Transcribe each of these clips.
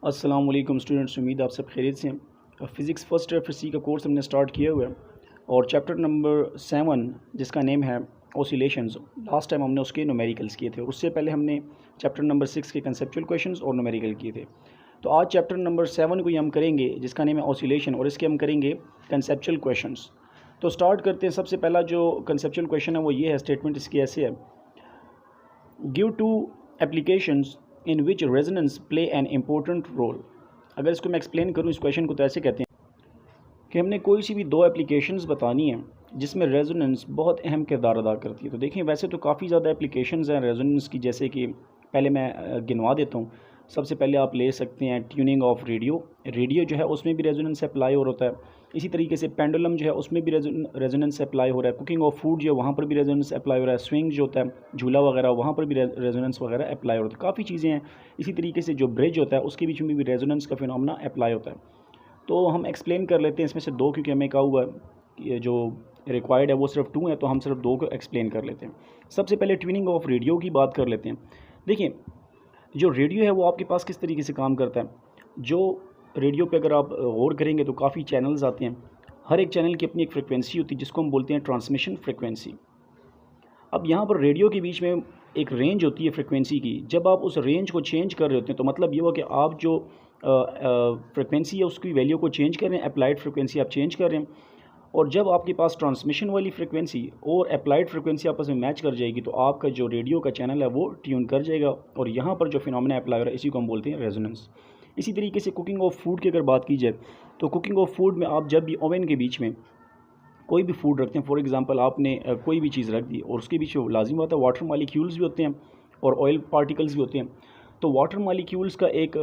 अस्सलाम वालेकुम स्टूडेंट्स, उम्मीद आप सब खैरियत से हैं। फ़िज़िक्स फ़र्स्ट ईयर सी का कोर्स हमने स्टार्ट किया हुआ है और चैप्टर नंबर 7 जिसका नेम है ऑसिलेशंस, लास्ट टाइम हमने उसके न्यूमेरिकल्स किए थे। उससे पहले हमने चैप्टर नंबर 6 के कंसेप्चुअल क्वेश्चंस और न्यूमेरिकल किए थे। तो आज चैप्टर नंबर 7 को ही हम करेंगे जिसका नेम है ऑसिलेशन, और इसके हम करेंगे कंसेप्चुअल क्वेश्चंस। तो स्टार्ट करते हैं। सबसे पहला जो कंसेप्चुअल क्वेश्चन है वो ये है, स्टेटमेंट इसकी ऐसे है, give two applications in which resonance play an important role. अगर इसको मैं एक्सप्लेन करूँ इस क्वेश्चन को, तो ऐसे कहते हैं कि हमने कोई सी भी दो एप्लीकेशंस बतानी है जिसमें रेजोनेंस बहुत अहम किरदार अदा करती है। तो देखिए, वैसे तो काफ़ी ज़्यादा एप्लीकेशंस हैं रेजोनेंस की, जैसे कि पहले मैं गिनवा देता हूँ। सबसे पहले आप ले सकते हैं ट्यूनिंग ऑफ रेडियो जो है उसमें भी रेजोनेंस अप्लाई हो रहा है। इसी तरीके से पेंडुलम जो है उसमें भी रेजोनेंस अप्लाई हो रहा है। कुकिंग ऑफ फूड जो है वहाँ पर भी रेजोनेंस अप्लाई हो रहा है। स्विंग जो होता है, झूला वगैरह, वहाँ पर भी रेजोनेंस वगैरह अप्लाई हो रहा है। काफ़ी चीज़ें हैं। इसी तरीके से जो ब्रिज होता है उसके बीच में भी रेजोनेंस का फिनोमेना अप्लाई होता है। तो हम एक्सप्लेन कर लेते हैं इसमें से दो, क्योंकि हमें कहा हुआ है ये जो रिक्वायर्ड है वो सिर्फ 2 है, तो हम सिर्फ 2 को एक्सप्लेन कर लेते हैं। सबसे पहले ट्यूनिंग ऑफ रेडियो की बात कर लेते हैं। देखिए, जो रेडियो है वो आपके पास किस तरीके से काम करता है। जो रेडियो पे अगर आप गौर करेंगे तो काफ़ी चैनल्स आते हैं। हर एक चैनल की अपनी एक फ्रिक्वेंसी होती है जिसको हम बोलते हैं ट्रांसमिशन फ्रिक्वेंसी। अब यहाँ पर रेडियो के बीच में एक रेंज होती है फ्रिक्वेंसी की। जब आप उस रेंज को चेंज कर रहे होते हैं तो मतलब ये हुआ कि आप जो फ्रिक्वेंसी है उसकी वैल्यू को चेंज कर रहे हैं, अप्लाइड फ्रिक्वेंसी आप चेंज कर रहे हैं। और जब आपके पास ट्रांसमिशन वाली फ्रिक्वेंसी और अप्लाइड फ्रिक्वेंसी आपस में मैच कर जाएगी तो आपका जो रेडियो का चैनल है वो ट्यून कर जाएगा, और यहाँ पर जो फिनोमेना अप्लाई हो रहा है इसी को हम बोलते हैं रेजोनेंस। इसी तरीके से कुकिंग ऑफ फूड की अगर बात की जाए तो कुकिंग ऑफ फूड में आप जब भी ओवन के बीच में कोई भी फूड रखते हैं, फॉर एग्जांपल आपने कोई भी चीज़ रख दी और उसके बीच में लाजिम होता है वाटर मालिक्यूल्स भी होते हैं और ऑयल पार्टिकल्स भी होते हैं। तो वाटर मालिक्यूल्स का एक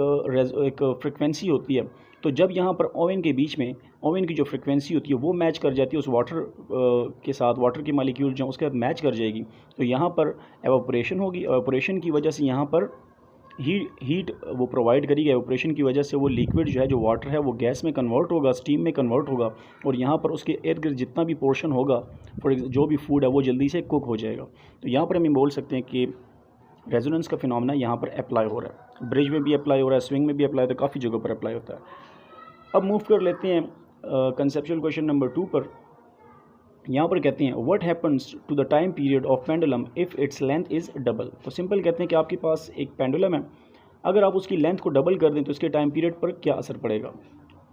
फ्रिक्वेंसी होती है। तो जब यहाँ पर ओवन के बीच में ओवन की जो फ्रिक्वेंसी होती है वो मैच कर जाती है उस वाटर के साथ, वाटर की मालिक्यूल जो उसके साथ मैच कर जाएगी, तो यहाँ पर एवापोरेशन होगी। एवापोरेशन की वजह से यहाँ पर हीट वो प्रोवाइड करेगी। एवापोरेशन की वजह से वो लिक्विड जो है, जो वाटर है, वो गैस में कन्वर्ट होगा, स्टीम में कन्वर्ट होगा, और यहाँ पर उसके इर्द गिर्द जितना भी पोर्शन होगा फॉर जो भी फूड है वो जल्दी से कुक हो जाएगा। तो यहाँ पर हम बोल सकते हैं कि रेजोनेंस का फिनोमेना यहाँ पर अप्लाई हो रहा है। ब्रिज में भी अप्लाई हो रहा है, स्विंग में भी अप्लाई होता है, काफ़ी जगहों पर अप्लाई होता है। अब मूव कर लेते हैं कंसेप्चुअल क्वेश्चन नंबर 2 पर। यहाँ पर कहते हैं what happens to the time period of pendulum if its length is double. तो सिंपल कहते हैं कि आपके पास एक पेंडुलम है, अगर आप उसकी लेंथ को डबल कर दें तो इसके टाइम पीरियड पर क्या असर पड़ेगा।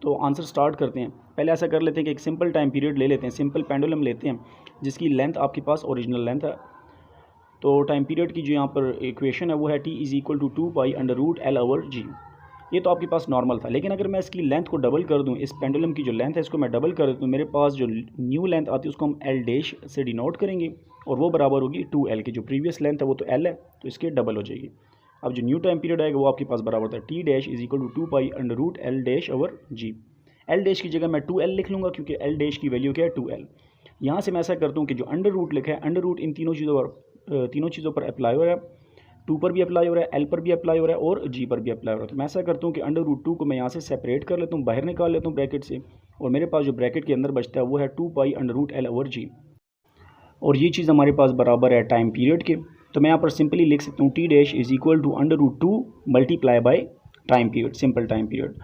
तो आंसर स्टार्ट करते हैं। पहले ऐसा कर लेते हैं कि एक सिंपल टाइम पीरियड ले लेते हैं, सिंपल पेंडुलम लेते हैं जिसकी लेंथ आपके पास ओरिजिनल लेंथ है। तो टाइम पीरियड की जो यहाँ पर इक्वेशन है वो है T=2π√L/g। ये तो आपके पास नॉर्मल था, लेकिन अगर मैं इसकी लेंथ को डबल कर दूं, इस पेंडुलम की जो लेंथ है इसको मैं डबल कर दूं, तो मेरे पास जो न्यू लेंथ आती है उसको हम L डैश से डिनोट करेंगे, और वो बराबर होगी 2L की। जो प्रीवियस लेंथ है वो तो L है, तो इसके डबल हो जाएगी। अब जो न्यू टाइम पीरियड आएगा वो आपके पास बराबर होता है T=2π√L/g। L डैश की जगह मैं 2L लिख लूँगा क्योंकि L डैश की वैल्यू क्या है 2L। यहाँ से मैं ऐसा करता हूँ कि जो अंडर रूट लिखा है, अंडर रूट इन तीनों चीज़ों पर अप्लाई हो रहा है। 2 पर भी अप्लाई हो रहा है, L पर भी अप्लाई हो रहा है, और G पर भी अप्लाई हो रहा है। तो मैं ऐसा करता हूँ कि अंडर रूट 2 को मैं यहाँ से सेपरेट कर लेता हूँ, बाहर निकाल लेता हूँ ब्रैकेट से, और मेरे पास जो ब्रैकेट के अंदर बचता है वो है 2π√L/g। और ये चीज़ हमारे पास बराबर है टाइम पीरियड के। तो मैं यहाँ पर सिंपली लिख सकता हूँ T=√2 multiply by time period, simple time period.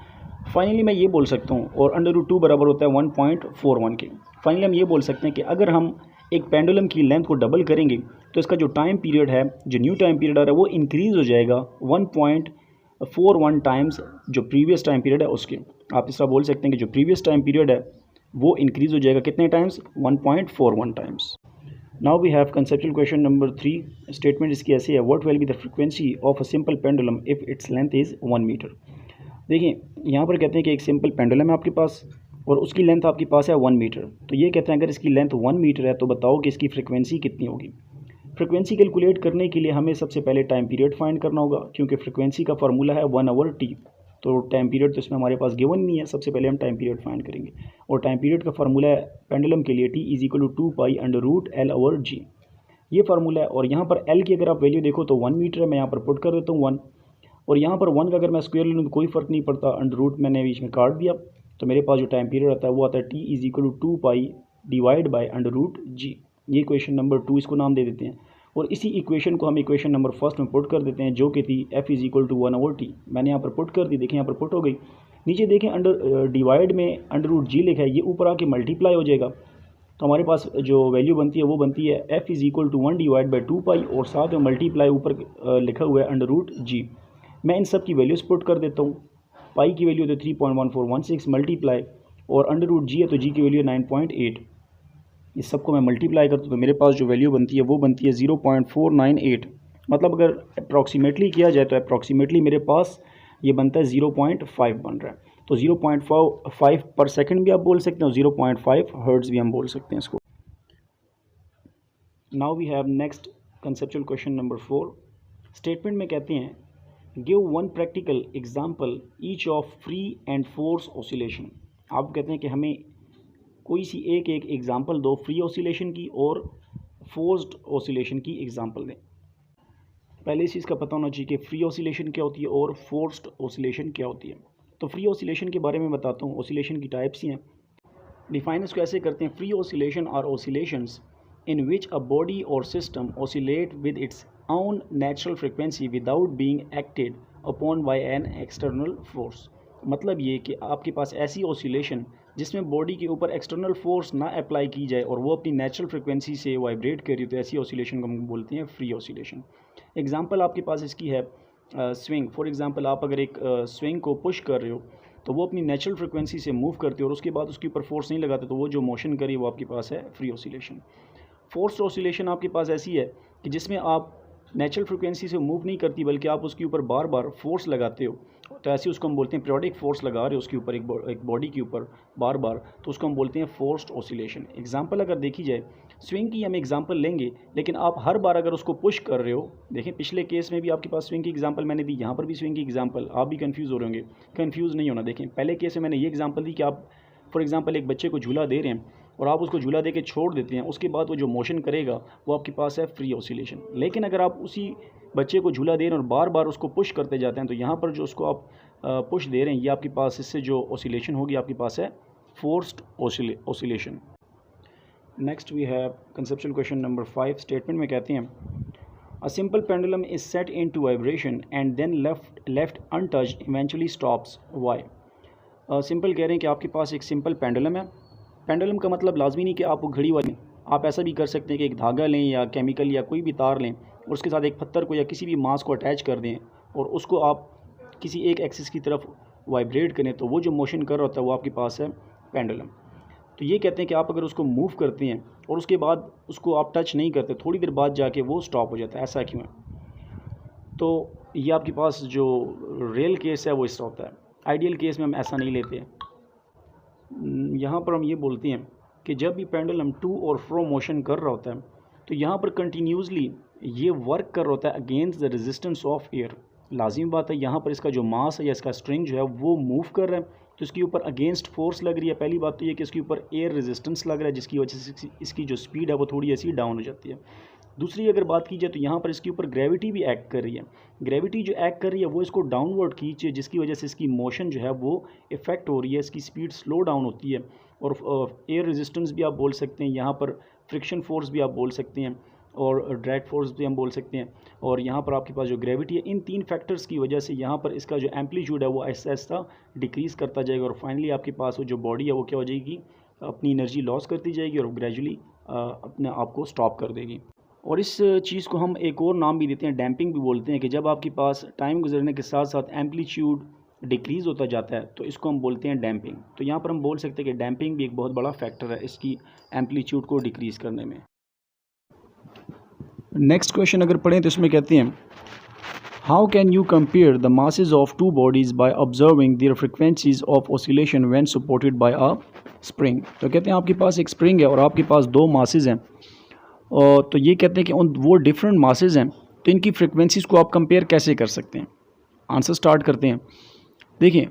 Finally मैं ये बोल सकता हूँ, और अंडर रूट 2 बराबर होता है 1.41 के। फाइनली हम ये बोल सकते हैं कि अगर हम एक पेंडुलम की लेंथ को डबल करेंगे तो इसका जो टाइम पीरियड है, जो न्यू टाइम पीरियड आ रहा है, वो इंक्रीज़ हो जाएगा 1.41 टाइम्स जो प्रीवियस टाइम पीरियड है उसके। आप इस तरह बोल सकते हैं कि जो प्रीवियस टाइम पीरियड है वो इंक्रीज़ हो जाएगा कितने times, 1.41 times. Now we have conceptual question number 3। Statement इसकी ऐसी है, what will be the frequency of a simple pendulum if its length is 1 metre. देखिए, यहाँ पर कहते हैं कि एक सिंपल पेंडुलम है आपके पास और उसकी लेंथ आपके पास है 1 मीटर। तो ये कहते हैं अगर इसकी लेंथ 1 मीटर है तो बताओ कि इसकी फ्रिक्वेंसी कितनी होगी। फ्रिक्वेंसी कैलकुलेट करने के लिए हमें सबसे पहले टाइम पीरियड फाइंड करना होगा, क्योंकि फ्रिक्वेंसी का फार्मूला है 1/t। तो टाइम पीरियड तो इसमें हमारे पास गिवन नहीं है, सबसे पहले हम टाइम पीरियड फाइंड करेंगे। और टाइम पीरियड का फार्मूला है पेंडुलम के लिए T=2π√L/g। ये फार्मूला है। और यहाँ पर L की अगर आप वैल्यू देखो तो 1 मीटर है, मैं यहाँ पर पुट कर देता हूँ 1। और यहाँ पर 1 का अगर मैं स्क्वायर ले लूँ तो कोई फ़र्क नहीं पड़ता, अंडर रूट मैंने बीच में काट दिया, तो मेरे पास जो टाइम पीरियड आता है वो आता है T=2π/√g। ये क्वेश्चन नंबर 2 इसको नाम दे देते हैं। और इसी इक्वेशन को हम इक्वेशन नंबर फर्स्ट में पुट कर देते हैं, जो कि थी F is equal to 1/T। मैंने यहाँ पर पुट कर दी, देखें यहाँ पर पुट हो गई। नीचे देखें अंडर डिवाइड में अंडर रूट जी लिखा है, ये ऊपर आके मल्टीप्लाई हो जाएगा, तो हमारे पास जो वैल्यू बनती है वो बनती है F is equal to 1 divide by 2 pi, और साथ में मल्टीप्लाई ऊपर लिखा हुआ है अंडर रूट जी। मैं इन सब की वैल्यूज़ पुट कर देता हूँ। पाई की वैल्यू तो 3.1416 मल्टीप्लाई, और अंडर रूट जी है तो जी की वैल्यू है 9.8। इस सबको मैं मल्टीप्लाई करता हूँ तो मेरे पास जो वैल्यू बनती है वो बनती है 0.498। मतलब अगर अप्रॉक्सीमेटली किया जाए तो अप्रॉक्सीमेटली मेरे पास ये बनता है 0.5 बन रहा है। तो 0.5 पर सेकंड भी आप बोल सकते हैं, 0.5 हर्ट्ज़ भी हम बोल सकते हैं इसको। Now we have next conceptual question number 4। Statement में कहते हैं give one practical example each of free and force oscillation. आप कहते हैं कि हमें कोई सी एक एग्जाम्पल दो फ्री ऑसिलेशन की और फोर्स्ड ऑसिलेशन की एग्जाम्पल दें। पहले इस चीज़ का पता होना चाहिए कि फ्री ऑसिलेशन क्या होती है और फोर्स्ड ऑसिलेशन क्या होती है। तो फ्री ऑसिलेशन के बारे में बताता हूँ। ऑसिलेशन की टाइप्स ही हैं। डिफाइन इसको ऐसे करते हैं, free oscillation or oscillations in which a body और system oscillate with its own natural frequency without being acted upon by an external force। मतलब ये कि आपके पास ऐसी ऑसिलेशन जिसमें बॉडी के ऊपर एक्सटर्नल फोर्स ना अप्लाई की जाए और वो अपनी नेचुरल फ्रिक्वेंसी से वाइब्रेट कर रही, तो ऐसी ऑसिलेशन को हम बोलते हैं फ्री ऑसिलेशन। एग्जांपल आपके पास इसकी है स्विंग। फॉर एग्जांपल आप अगर एक स्विंग को पुश कर रहे हो तो वो अपनी नेचुरल फ्रिक्वेंसी से मूव करती है और उसके बाद उसके ऊपर फोर्स नहीं लगाते, तो वो जो मोशन करी वो आपके पास है फ्री ऑसिलेशन। फोर्स्ड ऑसिलेशन आपके पास ऐसी है कि जिसमें आप नेचुरल फ्रिक्वेंसी से मूव नहीं करती बल्कि आप उसके ऊपर बार बार फोर्स लगाते हो, तो ऐसे उसको हम बोलते हैं पीरियोडिक फोर्स लगा रहे हो उसके ऊपर, एक बॉडी के ऊपर बार बार, तो उसको हम बोलते हैं फोर्स्ड ऑसिलेशन। एग्जांपल अगर देखी जाए स्विंग की हम एग्जांपल लेंगे, लेकिन आप हर बार अगर उसको पुश कर रहे हो, देखें पिछले केस में भी आपके पास स्विंग की एग्जांपल मैंने दी, यहाँ पर भी स्विंग की एग्जांपल, आप भी कंफ्यूज हो रहे होंगे। कंफ्यूज नहीं होना। देखें पहले केस में मैंने ये एग्जांपल दी कि आप फॉर एग्जांपल एक बच्चे को झूला दे रहे हैं और आप उसको झूला दे के छोड़ देते हैं, उसके बाद वो जो मोशन करेगा वो आपके पास है फ्री ऑसिलेशन। लेकिन अगर आप उसी बच्चे को झूला दे रहे हैं और बार बार उसको पुश करते जाते हैं, तो यहाँ पर जो उसको आप पुश दे रहे हैं, ये आपके पास इससे जो ऑसिलेशन होगी आपके पास है forced oscillation. Next we have conceptual question number 5। Statement में कहते हैं a simple pendulum is set into vibration and then left untouched eventually stops. Why? Simple कह रहे हैं कि आपके पास एक सिंपल पेंडुलम है। पेंडुलम का मतलब लाजमी नहीं कि आप घड़ी वाली, आप ऐसा भी कर सकते हैं कि एक धागा लें या केमिकल या कोई भी तार लें और उसके साथ एक पत्थर को या किसी भी मास को अटैच कर दें और उसको आप किसी एक एक्सिस की तरफ वाइब्रेट करें, तो वो जो मोशन कर रहा होता है वो आपके पास है पेंडुलम। तो ये कहते हैं कि आप अगर उसको मूव करते हैं और उसके बाद उसको आप टच नहीं करते, थोड़ी देर बाद जाके वो स्टॉप हो जाता है। ऐसा क्यों है? तो ये आपके पास जो रियल केस है वो इसका होता है। आइडियल केस में हम ऐसा नहीं लेते। यहाँ पर हम ये बोलते हैं कि जब भी पेंडुलम टू और फ्रो मोशन कर रहा होता है तो यहाँ पर कंटिन्यूसली ये वर्क कर रहा होता है against the resistance of air. लाजिम बात है, यहाँ पर इसका जो मास है या इसका स्ट्रिंग जो है वो मूव कर रहा है, तो इसके ऊपर अगेंस्ट फोर्स लग रही है। पहली बात तो ये कि इसके ऊपर एयर रेजिस्टेंस लग रहा है, जिसकी वजह से इसकी जो स्पीड है वो थोड़ी ऐसी डाउन हो जाती है। दूसरी अगर बात की जाए तो यहाँ पर इसके ऊपर ग्रेविटी भी एक्ट कर रही है। ग्रेविटी जो एक्ट कर रही है वो इसको डाउनवर्ड खींच है, जिसकी वजह से इसकी मोशन जो है वो इफेक्ट हो रही है, इसकी स्पीड स्लो डाउन होती है। और एयर रेजिस्टेंस भी आप बोल सकते हैं, यहाँ पर फ्रिक्शन फोर्स भी आप बोल सकते हैं और ड्रैग फोर्स भी हम बोल सकते हैं। और यहाँ पर आपके पास जो ग्रेविटी है, इन तीन फैक्टर्स की वजह से यहाँ पर इसका जो एम्पलीट्यूड है वो ऐसा ऐसा डिक्रीज़ करता जाएगा और फाइनली आपके पास जो बॉडी है वो क्या हो जाएगी, अपनी एनर्जी लॉस करती जाएगी और ग्रेजुअली अपने आप को स्टॉप कर देगी। और इस चीज़ को हम एक और नाम भी देते हैं, डैम्पिंग भी बोलते हैं, कि जब आपके पास टाइम गुजरने के साथ साथ एम्पलीट्यूड डिक्रीज़ होता जाता है तो इसको हम बोलते हैं डैम्पिंग। तो यहाँ पर हम बोल सकते हैं कि डैम्पिंग भी एक बहुत बड़ा फैक्टर है इसकी एम्पलीट्यूड को डिक्रीज़ करने में। नेक्स्ट क्वेश्चन अगर पढ़ें तो इसमें कहते हैं how can you compare the masses of two bodies by observing their frequencies of oscillation when supported by a spring. तो कहते हैं आपके पास एक स्प्रिंग है और आपके पास दो मासेज हैं, और तो ये कहते हैं कि उन वो डिफरेंट मासेज हैं, तो इनकी फ्रिक्वेंसीज़ को आप कंपेयर कैसे कर सकते हैं। आंसर स्टार्ट करते हैं। देखिए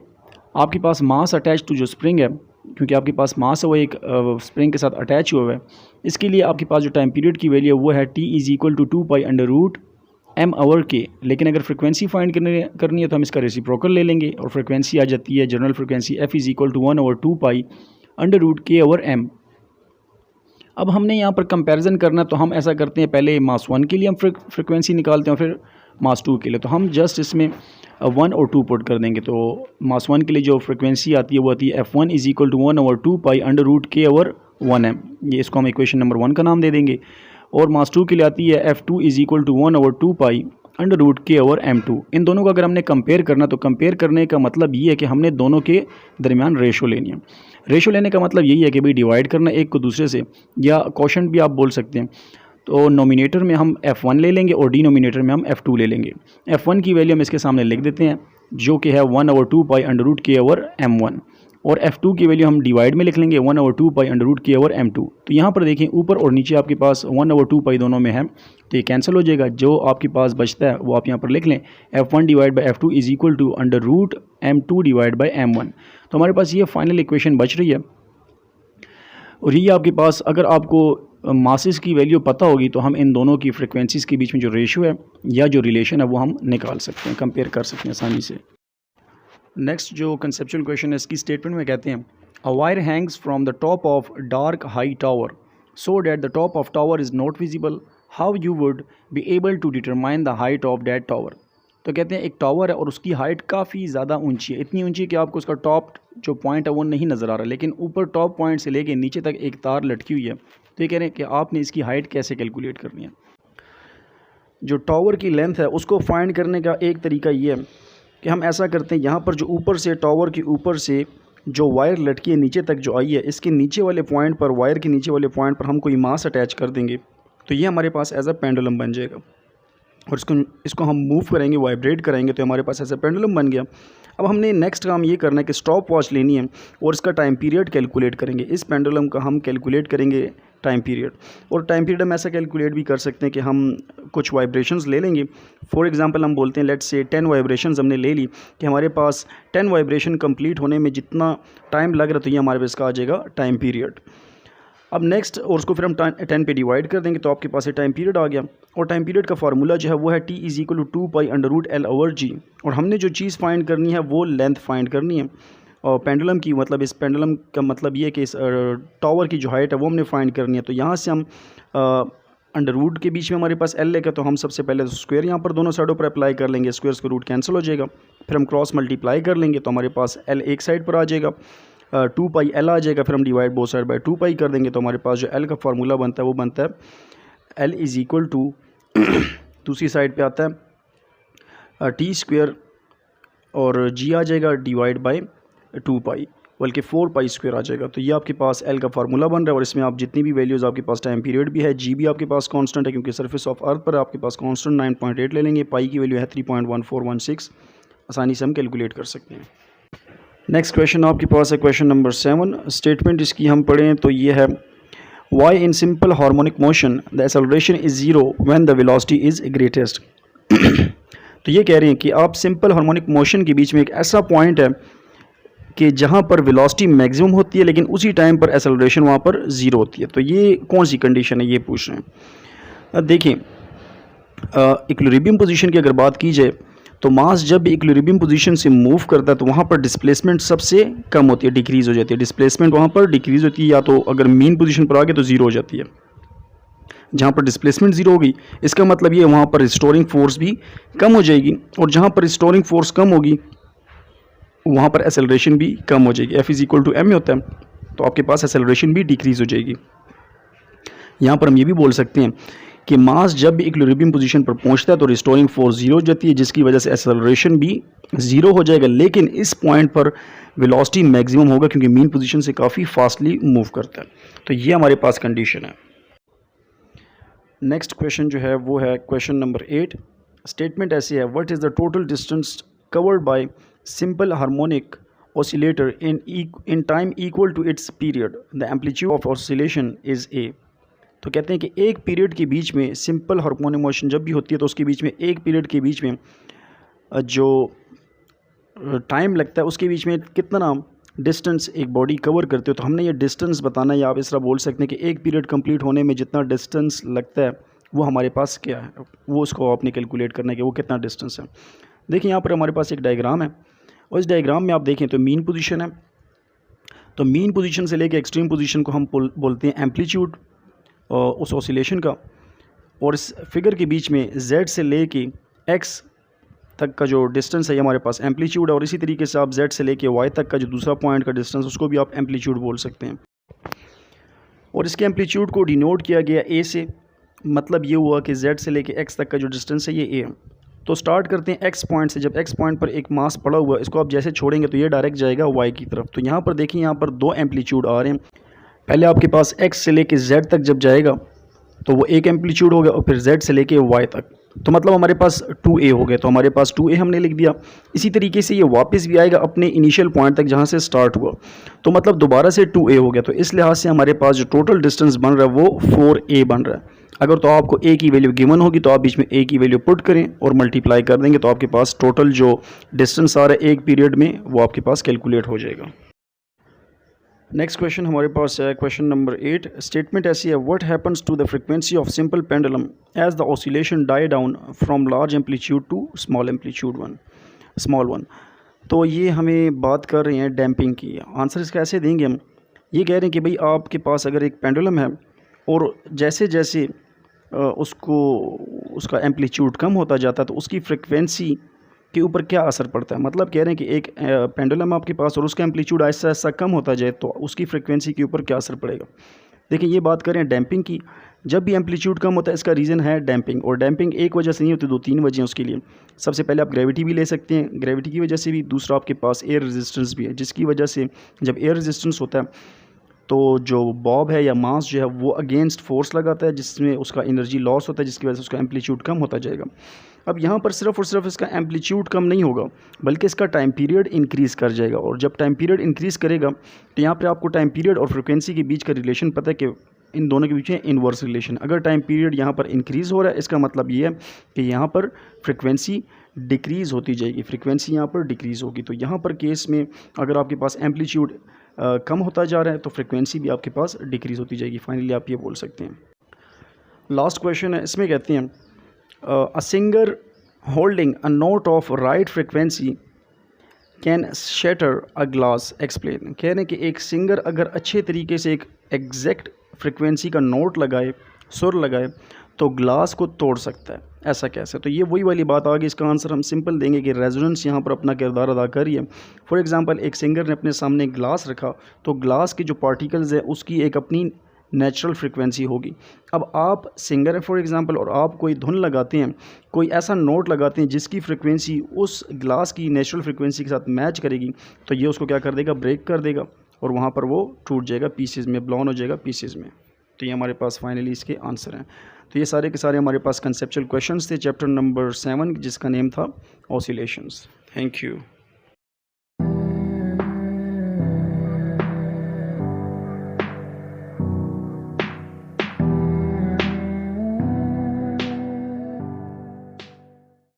आपके पास मास अटैच टू जो स्प्रिंग है, क्योंकि आपके पास मास है वो एक स्प्रिंग के साथ अटैच हुआ है, इसके लिए आपके पास जो टाइम पीरियड की वैल्यू है वो है t is equal to 2π/m over K. लेकिन अगर फ्रिक्वेंसी फाइंड करनी है तो हम इसका रेसिप्रोकल ले लेंगे और फ्रिक्वेंसी आ जाती है general frequency f is equal to 1/2π/k/m। अब हमने यहाँ पर कंपैरिजन करना, तो हम ऐसा करते हैं, पहले मास 1 के लिए हम फ्रिक्वेंसी निकालते हैं और फिर मास 2 के लिए। तो हम जस्ट इसमें 1 और 2 पुट कर देंगे। तो मास 1 के लिए जो फ्रिक्वेंसी आती है वो आती है F1 = 1/2 पाई √k/1m। ये इसको हम इक्वेशन नंबर 1 का नाम दे देंगे। और मास 2 के लिए आती है F2 = 1/2 पाई √k/m2। इन दोनों का अगर हमने कंपेयर करना, तो कंपेयर करने का मतलब ये है कि हमने दोनों के दरमियान रेशो लेनी है। रेशो लेने का मतलब यही है कि भाई डिवाइड करना एक को दूसरे से, या क्वोशंट भी आप बोल सकते हैं। तो नोमिनेटर में हम F1 ले लेंगे और डिनोमिनेटर में हम F2 ले लेंगे। F1 की वैल्यू हम इसके सामने लिख देते हैं, जो कि है 1/2 पाई √k/m1, और F2 की वैल्यू हम डिवाइड में लिख लेंगे 1/2 पाई √k/m2। तो यहाँ पर देखें ऊपर और नीचे आपके पास 1/2 पाई दोनों में है, तो ये कैंसिल हो जाएगा। जो आपके पास बचता है वो आप यहाँ पर लिख लें, F1/F2 = √m2/m1। तो हमारे पास ये फाइनल इक्वेशन बच रही है। और ये आपके पास, अगर आपको मासेस की वैल्यू पता होगी तो हम इन दोनों की फ्रिक्वेंसीज़ के बीच में जो रेशियो है या जो रिलेशन है वो हम निकाल सकते हैं, कंपेयर कर सकते हैं आसानी से। नेक्स्ट जो कंसेप्चुअल क्वेश्चन है, इसकी स्टेटमेंट में कहते हैं, a wire hangs from the top of dark high tower so that the top of tower is not visible, how you would be able to determine the height of that tower. तो कहते हैं एक tower है और उसकी height काफ़ी ज़्यादा ऊंची है, इतनी ऊंची कि आपको उसका टॉप जो पॉइंट है वो नहीं नज़र आ रहा, लेकिन ऊपर टॉप पॉइंट से लेके नीचे तक एक तार लटकी हुई है। तो ये कह रहे हैं कि आपने इसकी हाइट कैसे कैलकुलेट करनी है। जो टावर की लेंथ है उसको फाइंड करने का एक तरीका ये है कि हम ऐसा करते हैं, यहाँ पर जो ऊपर से टावर के ऊपर से जो वायर लटकी है नीचे तक जो आई है, इसके नीचे वाले पॉइंट पर, वायर के नीचे वाले पॉइंट पर हम कोई मास अटैच कर देंगे, तो ये हमारे पास एज अ पेंडुलम बन जाएगा। और इसको हम मूव करेंगे, वाइब्रेट करेंगे, तो हमारे पास ऐसा पेंडुलम बन गया। अब हमने नेक्स्ट काम ये करना है कि स्टॉप वॉच लेनी है और इसका टाइम पीरियड कैलकुलेट करेंगे। इस पेंडुलम का हम कैलकुलेट करेंगे टाइम पीरियड, और टाइम पीरियड हम ऐसा कैलकुलेट भी कर सकते हैं कि हम कुछ वाइब्रेशंस ले लेंगे। फॉर एग्जांपल हम बोलते हैं, लेट्स से 10 वाइब्रेशंस हमने ले ली, कि हमारे पास 10 वाइब्रेशन कंप्लीट होने में जितना टाइम लग रहा है, तो ये हमारे पास का आ जाएगा टाइम पीरियड। अब नेक्स्ट, और उसको फिर हम 10 पे डिवाइड कर देंगे, तो आपके पास ये टाइम पीरियड आ गया। और टाइम पीरियड का फार्मूला जो है वो है T = 2 पाई √L/g। और हमने जो चीज़ फाइंड करनी है वो लेंथ फाइंड करनी है, और पेंडुलम की, मतलब इस पेंडुलम का मतलब ये है कि इस टावर की जो हाइट है वो हमने फाइंड करनी है। तो यहाँ से हम अंडर रूट के बीच में हमारे पास L लेकर, तो हम सबसे पहले स्क्वायर यहाँ पर दोनों साइडों पर अप्लाई कर लेंगे, स्क्वायर का रूट कैंसिल हो जाएगा। फिर हम क्रॉस मल्टीप्लाई कर लेंगे, तो हमारे पास L एक साइड पर आ जाएगा, 2 पाई L आ जाएगा। फिर हम डिवाइड बोथ साइड बाय 2 पाई कर देंगे, तो हमारे पास जो L का फार्मूला बनता है वो बनता है L = दूसरी साइड पे आता है T² और G आ जाएगा डिवाइड बाय 2 पाई, बल्कि 4 पाई स्क्वायर आ जाएगा। तो ये आपके पास L का फार्मूला बन रहा है, और इसमें आप जितनी भी वैल्यूज़, आपके पास टाइम पीरियड भी है, G भी आपके पास कांस्टेंट है क्योंकि सरफेस ऑफ अर्थ पर आपके पास कांस्टेंट 9.8 ले लेंगे, पाई की वैल्यू है 3.1416, आसानी से हम कैलकुलेट कर सकते हैं। नेक्स्ट क्वेश्चन आपके पास है क्वेश्चन नंबर 7। स्टेटमेंट इसकी हम पढ़ें तो ये है, why in simple harmonic motion the acceleration is 0 when the velocity is greatest. तो ये कह रहे हैं कि आप सिंपल हार्मोनिक मोशन के बीच में एक ऐसा पॉइंट है कि जहाँ पर वेलोसिटी मैक्सिमम होती है, लेकिन उसी टाइम पर एक्सेलरेशन वहाँ पर 0 होती है। तो ये कौन सी कंडीशन है, ये पूछ रहे हैं। देखिए, इक्विलिब्रियम पोजीशन की अगर बात की जाए, तो मास जब इक्विलिब्रियम पोजीशन से मूव करता है तो वहाँ पर डिस्प्लेसमेंट सबसे कम होती है, डिक्रीज़ हो जाती है। डिस्प्लेसमेंट वहाँ पर डिक्रीज़ होती है, या तो अगर मीन पोजीशन पर आ गए तो 0 हो जाती है। जहाँ पर डिस्प्लेसमेंट 0 होगी, इसका मतलब ये वहाँ पर रिस्टोरिंग फोर्स भी कम हो जाएगी, और जहाँ पर रिस्टोरिंग फोर्स कम होगी वहाँ पर एक्सेलरेशन भी कम हो जाएगी। F = m होता है, तो आपके पास एक्सेलरेशन भी डिक्रीज़ हो जाएगी। यहाँ पर हम ये भी बोल सकते हैं कि मास जब भी इक्विलिब्रियम पोजीशन पर पहुंचता है तो रिस्टोरिंग फोर्स 0 हो जाती है, जिसकी वजह से एक्सेलरेशन भी 0 हो जाएगा, लेकिन इस पॉइंट पर वेलोसिटी मैक्सिमम होगा क्योंकि मीन पोजीशन से काफ़ी फास्टली मूव करता है। तो ये हमारे पास कंडीशन है। नेक्स्ट क्वेश्चन जो है वो है क्वेश्चन नंबर 8। स्टेटमेंट ऐसी है, what is the total distance covered by simple harmonic oscillator in time equal to its period, the amplitude of oscillation is A। तो कहते हैं कि एक पीरियड के बीच में सिंपल हार्मोनिक मोशन जब भी होती है तो उसके बीच में, एक पीरियड के बीच में जो टाइम लगता है उसके बीच में कितना डिस्टेंस एक बॉडी कवर करते हो। तो हमने ये डिस्टेंस बताना है, या आप इस तरह बोल सकते हैं कि एक पीरियड कंप्लीट होने में जितना डिस्टेंस लगता है वो हमारे पास क्या है, वो उसको आपने कैलकुलेट करना है कि वो कितना डिस्टेंस है। देखिए यहाँ पर हमारे पास एक डायग्राम है, और इस डायग्राम में आप देखें तो मीन पोजीशन है, तो मीन पोजीशन से लेकर एक्सट्रीम पोजीशन को हम बोलते हैं एम्पलीट्यूड, उस ऑसिलेशन का, और इस फिगर के बीच में z से ले के x तक का जो डिस्टेंस है ये हमारे पास एम्पलीट्यूड है, और इसी तरीके से आप z से लेके y तक का जो दूसरा पॉइंट का डिस्टेंस उसको भी आप एम्पलीट्यूड बोल सकते हैं। और इसके एम्पलीट्यूड को डिनोट किया गया a से, मतलब ये हुआ कि z से लेके x तक का जो डिस्टेंस है ये a है। तो स्टार्ट करते हैं x पॉइंट से। जब x पॉइंट पर एक मास पड़ा हुआ है, इसको आप जैसे छोड़ेंगे तो ये डायरेक्ट जाएगा y की तरफ। तो यहाँ पर देखिए, यहाँ पर दो एम्पलीट्यूड आ रहे हैं। पहले आपके पास x से लेके z तक जब जाएगा तो वो एक एम्पलीट्यूड हो गया, और फिर z से लेके y तक, तो मतलब हमारे पास 2a हो गया। तो हमारे पास 2a हमने लिख दिया। इसी तरीके से ये वापस भी आएगा अपने इनिशियल पॉइंट तक जहाँ से स्टार्ट हुआ, तो मतलब दोबारा से 2a हो गया। तो इस लिहाज से हमारे पास जो टोटल डिस्टेंस बन रहा है वो 4a बन रहा है। अगर तो आपको a की वैल्यू गिवन होगी तो आप बीच में a की वैल्यू पुट करें और मल्टीप्लाई कर देंगे, तो आपके पास टोटल जो डिस्टेंस आ रहा है एक पीरियड में वो आपके पास कैलकुलेट हो जाएगा। नेक्स्ट क्वेश्चन हमारे पास है क्वेश्चन नंबर 8। स्टेटमेंट ऐसी है, what happens to the frequency of simple pendulum as the oscillation die down from large amplitude to small one. तो ये हमें बात कर रहे हैं डैम्पिंग की। आंसर इसका ऐसे देंगे हम, ये कह रहे हैं कि भाई आपके पास अगर एक पेंडुलम है और जैसे जैसे उसका एम्पलीट्यूड कम होता जाता है तो उसकी फ्रीक्वेंसी के ऊपर क्या असर पड़ता है। मतलब कह रहे हैं कि एक पेंडुलम आपके पास और उसका एम्पलीट्यूड ऐसा ऐसा कम होता जाए तो उसकी फ्रीक्वेंसी के ऊपर क्या असर पड़ेगा। देखिए, ये बात करें डैम्पिंग की। जब भी एम्पलीट्यूड कम होता है इसका रीज़न है डैम्पिंग, और डैम्पिंग एक वजह से नहीं होती, 2-3 वजह हैं उसके लिए। सबसे पहले आप ग्रेविटी भी ले सकते हैं, ग्रेविटी की वजह से भी। दूसरा आपके पास एयर रेजिस्टेंस भी है, जिसकी वजह से जब एयर रेजिस्टेंस होता है तो जो बॉब है या मास जो है वो अगेंस्ट फोर्स लगाता है, जिसमें उसका एनर्जी लॉस होता है, जिसकी वजह से उसका एम्पलीट्यूड कम होता जाएगा। अब यहाँ पर सिर्फ और सिर्फ इसका एम्पलीट्यूड कम नहीं होगा, बल्कि इसका टाइम पीरियड इंक्रीज़ कर जाएगा। और जब टाइम पीरियड इंक्रीज़ करेगा तो यहाँ पर आपको टाइम पीरियड और फ्रिक्वेंसी के बीच का रिलेशन पता है कि इन दोनों के बीच में इन्वर्स रिलेशन। अगर टाइम पीरियड यहाँ पर इंक्रीज़ हो रहा है, इसका मतलब ये है कि यहाँ पर फ्रिक्वेंसी डिक्रीज़ होती जाएगी, फ्रिक्वेंसी यहाँ पर डिक्रीज़ होगी। तो यहाँ पर केस में अगर आपके पास एम्पलीट्यूड कम होता जा रहा है तो फ्रिक्वेंसी भी आपके पास डिक्रीज़ होती जाएगी। फाइनली आप ये बोल सकते हैं। लास्ट क्वेश्चन है, इसमें कहते हैं a singer holding a note of right frequency can shatter a glass. Explain. कह रहे हैं कि एक सिंगर अगर अच्छे तरीके से एक एग्जैक्ट फ्रिक्वेंसी का नोट लगाए, सुर लगाए, तो ग्लास को तोड़ सकता है। ऐसा कैसे? तो ये वही वाली बात आ गई। इसका आंसर हम सिंपल देंगे कि रेजोनेंस यहाँ पर अपना किरदार अदा कर रही है। फॉर एग्जांपल, एक सिंगर ने अपने सामने ग्लास रखा तो ग्लास के जो पार्टिकल्स है उसकी एक अपनी नेचुरल फ्रिक्वेंसी होगी। अब आप सिंगर है फॉर एग्जांपल, और आप कोई धुन लगाते हैं, कोई ऐसा नोट लगाते हैं जिसकी फ्रिक्वेंसी उस ग्लास की नेचुरल फ्रिक्वेंसी के साथ मैच करेगी, तो ये उसको क्या कर देगा, ब्रेक कर देगा, और वहाँ पर वो टूट जाएगा पीसेज में, ब्लोन हो जाएगा पीसेज में। तो ये हमारे पास फाइनली इसके आंसर हैं। तो ये सारे के सारे हमारे पास कंसेप्चुअल क्वेश्चंस थे चैप्टर नंबर 7, जिसका नेम था ऑसिलेशंस। Thank you.